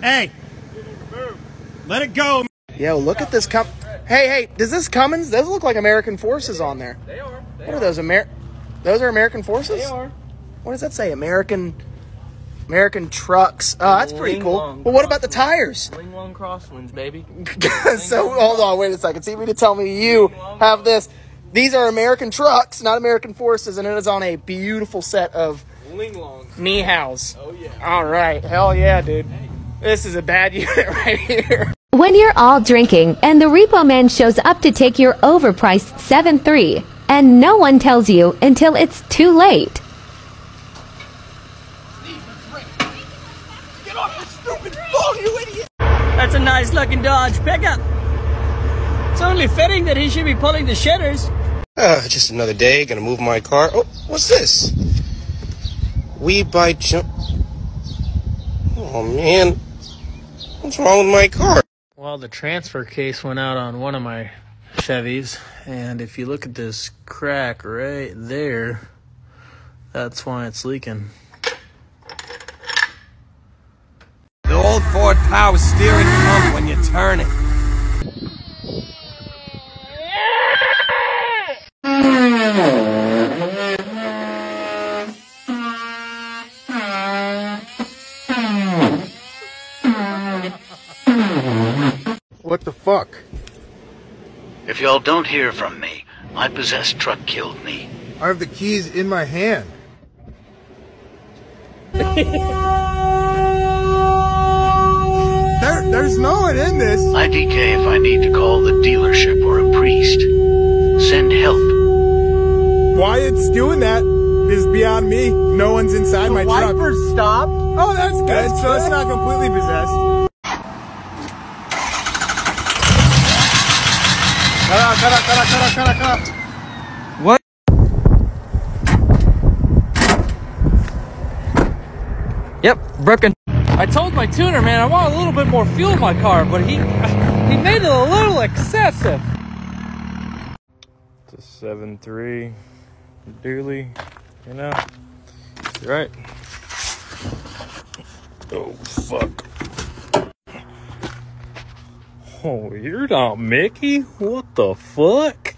Hey, let it go. Yo, look at this Hey, does this Cummins? Those look like American Forces on there. They are. What are those? Those are American Forces? They are. What does that say? American Trucks. Oh, that's pretty cool. Well, what about the tires? Ling Long crosswinds, baby. So, hold on, wait a second. See me to tell me you have this. These are American Trucks, not American Forces, and it is on a beautiful set of Ling Long. Meows. Oh, yeah. All right. Hell yeah, dude. This is a bad unit right here. When you're all drinking and the repo man shows up to take your overpriced 7.3 and no one tells you until it's too late. Get off the stupid phone, you idiot! That's a nice looking Dodge pickup. It's only fitting that he should be pulling the shitters. Just another day, gonna move my car. Oh, what's this? We buy jump. Oh man, what's wrong with my car? Well, the transfer case went out on one of my Chevys, and if you look at this crack right there, that's why it's leaking. The old Ford power steering pump when you turn it. What the fuck? If y'all don't hear from me, my possessed truck killed me. I have the keys in my hand. There's no one in this. IDK if I need to call the dealership or a priest. Send help. Why it's doing that is beyond me. No one's inside my truck. The wipers stopped. Oh, that's good. So it's not completely possessed. Cut out. What? Yep, broken. I told my tuner, man, I want a little bit more fuel in my car, but he made it a little excessive. It's a 7.3 dually, you know. You're right. Oh, fuck. Oh, you're not Mickey? What the fuck?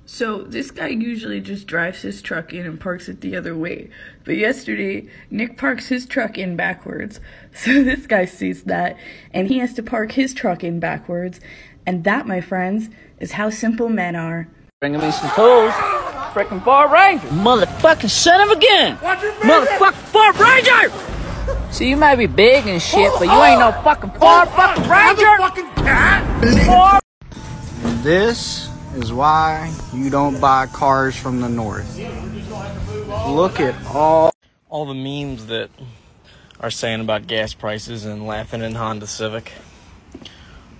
So this guy usually just drives his truck in and parks it the other way. But yesterday, Nick parks his truck in backwards. So this guy sees that, and he has to park his truck in backwards. And that, my friends, is how simple men are. Bringing me some tools. Freaking Ford Ranger. Motherfucking son of a gun. Motherfucking Ford Ranger! See, you might be big and shit, but you ain't no fucking Ford fucking Ranger! Fucking cat! This is why you don't buy cars from the north. Look at all the memes that are saying about gas prices and laughing in Honda Civic.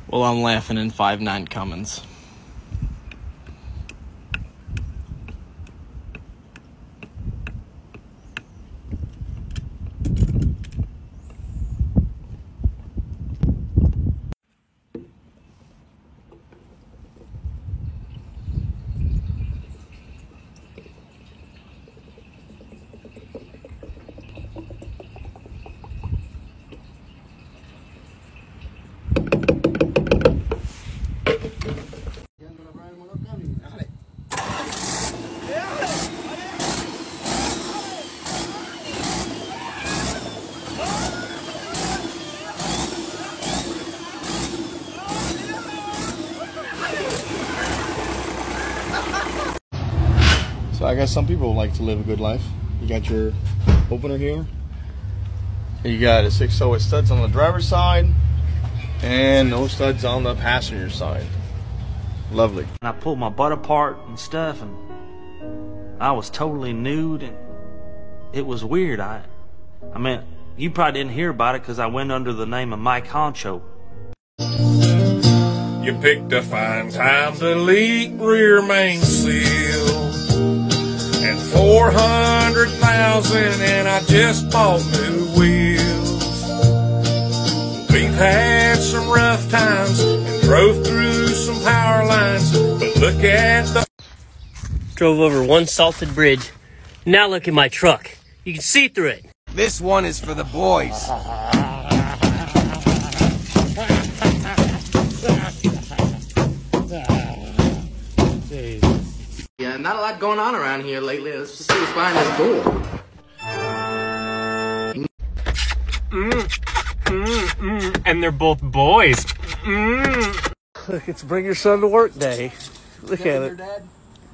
Well, I'm laughing in 5.9 Cummins. So I guess some people like to live a good life. You got your opener here. You got a 6.0 with studs on the driver's side and no studs on the passenger side. Lovely. And I pulled my butt apart and stuff, and I was totally nude, and it was weird. I mean, you probably didn't hear about it because I went under the name of Mike Honcho. You picked a fine time to leak rear main seal, and 400,000, and I just bought new wheels. We've had some rough times and drove through some power lines, but look at the... Drove over one salted bridge. Now look at my truck. You can see through it. This one is for the boys. Yeah, not a lot going on around here lately. Let's just see what's behind this door. And they're both boys. Look, it's bring your son to work day. Look at it.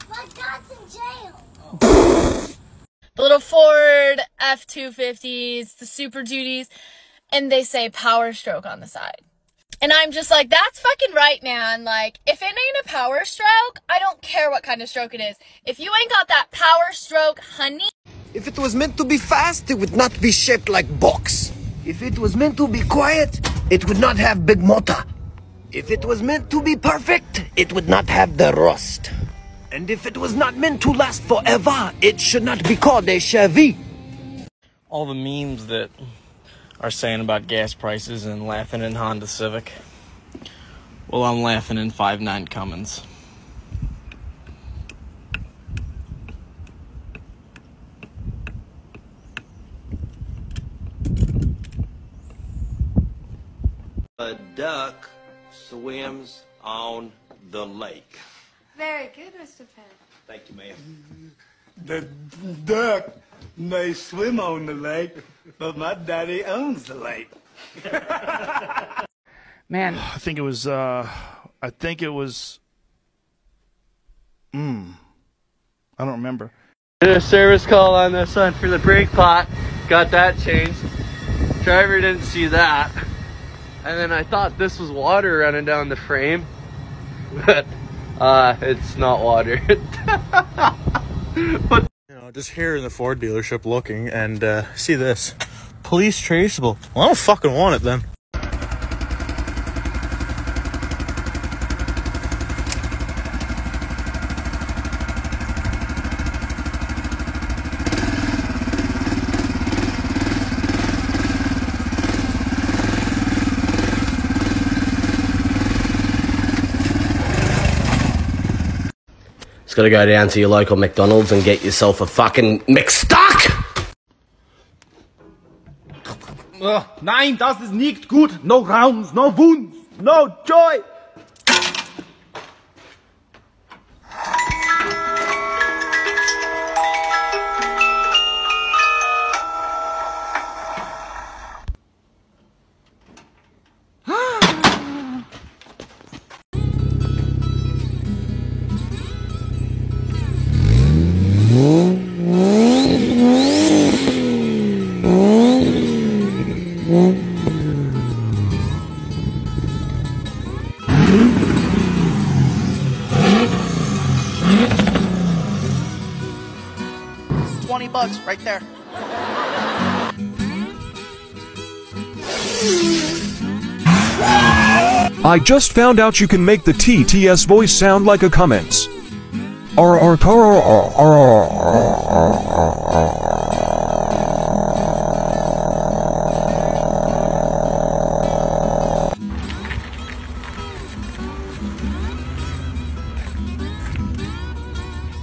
My dad's in jail. The little Ford F-250s, the Super Duties, and they say Power Stroke on the side. And I'm just like, that's fucking right, man. Like, if it ain't a Power Stroke, I don't care what kind of stroke it is. If you ain't got that Power Stroke, honey. If it was meant to be fast, it would not be shaped like box. If it was meant to be quiet, it would not have big motor. If it was meant to be perfect, it would not have the rust. And if it was not meant to last forever, it should not be called a Chevy. All the memes that are saying about gas prices and laughing in Honda Civic. Well, I'm laughing in 5.9 Cummins. A duck swims on the lake. Very good, Mr. Penn. Thank you, ma'am. The duck may swim on the lake, but my daddy owns the lake. Man, I think it was I don't remember. Did a service call on this one for the brake pot. Got that changed. Driver didn't see that. And then I thought this was water running down the frame. But it's not water. But just here in the Ford dealership looking and see this. Police traceable. Well, I don't fucking want it then. Just gotta go down to your local McDonald's and get yourself a fucking McStuck! Nein, das ist nicht gut. No rounds, no wounds, no joy. $20 right there. I just found out you can make the TTS voice sound like a Cummins.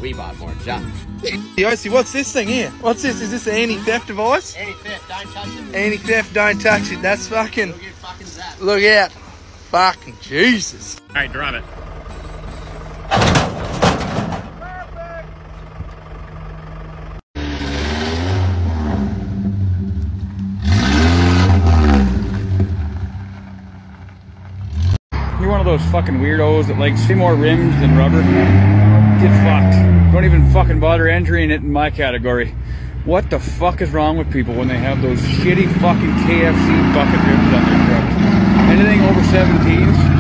We bought more junk. Yossi, what's this thing here? What's this? Is this an anti-theft device? Anti-theft, don't touch it. Anti-theft, don't touch it. That's fucking... Look out. Fucking Jesus. Alright, drive it. you're one of those fucking weirdos that likes way more rims than rubber, get fucked. Don't even fucking bother entering it in my category. What the fuck is wrong with people when they have those shitty fucking KFC bucket rims on their trucks? Anything over 17s,